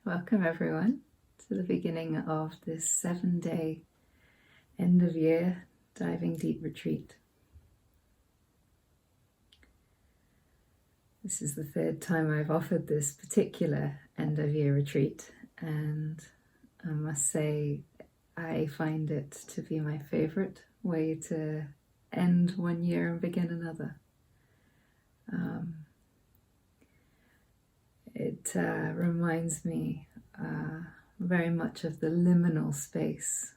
Welcome everyone to the beginning of this 7-day end of year diving deep retreat. This is the third time I've offered this particular end of year retreat, and I must say I find it to be my favorite way to end one year and begin another. It reminds me very much of the liminal space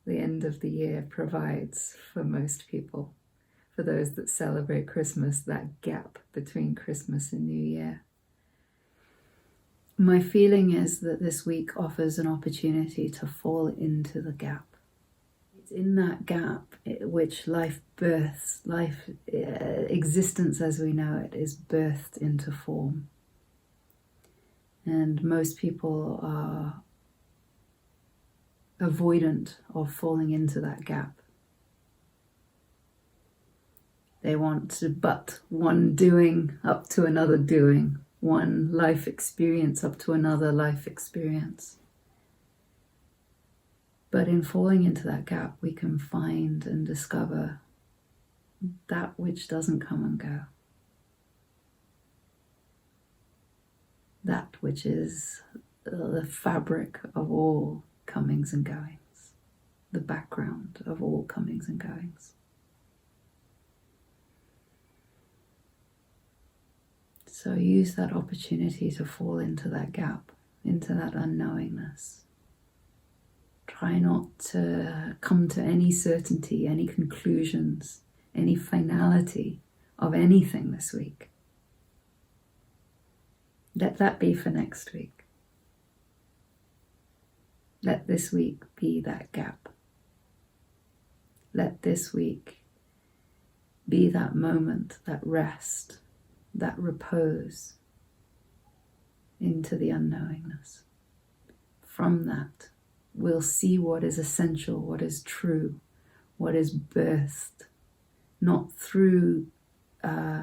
the end of the year provides for most people. For those that celebrate Christmas, that gap between Christmas and New Year. My feeling is that this week offers an opportunity to fall into the gap. It's in that gap which life births, existence as we know it is birthed into form. And most people are avoidant of falling into that gap. They want to butt one doing up to another doing, one life experience up to another life experience. But in falling into that gap, we can find and discover that which doesn't come and go. That which is the fabric of all comings and goings, the background of all comings and goings. So use that opportunity to fall into that gap, into that unknowingness. Try not to come to any certainty, any conclusions, any finality of anything this week. Let that be for next week. Let this week be that gap. Let this week be that moment, that rest, that repose into the unknowingness. From that, we'll see what is essential, what is true, what is birthed, not through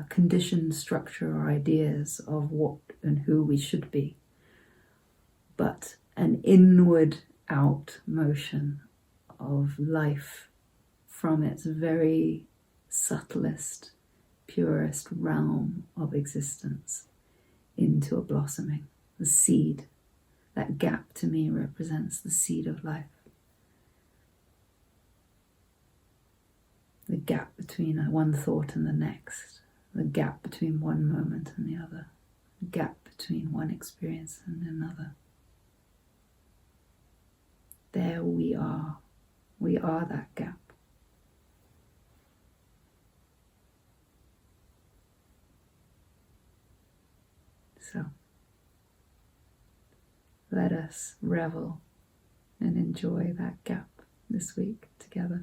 conditioned structure or ideas of what and who we should be, but an inward out motion of life from its very subtlest, purest realm of existence into a blossoming, the seed. That gap to me represents the seed of life. The gap between one thought and the next, the gap between one moment and the other, the gap between one experience and another. There we are that gap. So, let us revel and enjoy that gap this week together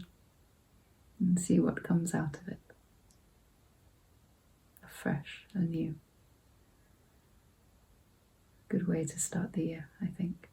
and see what comes out of it. Afresh, anew. Good way to start the year, I think.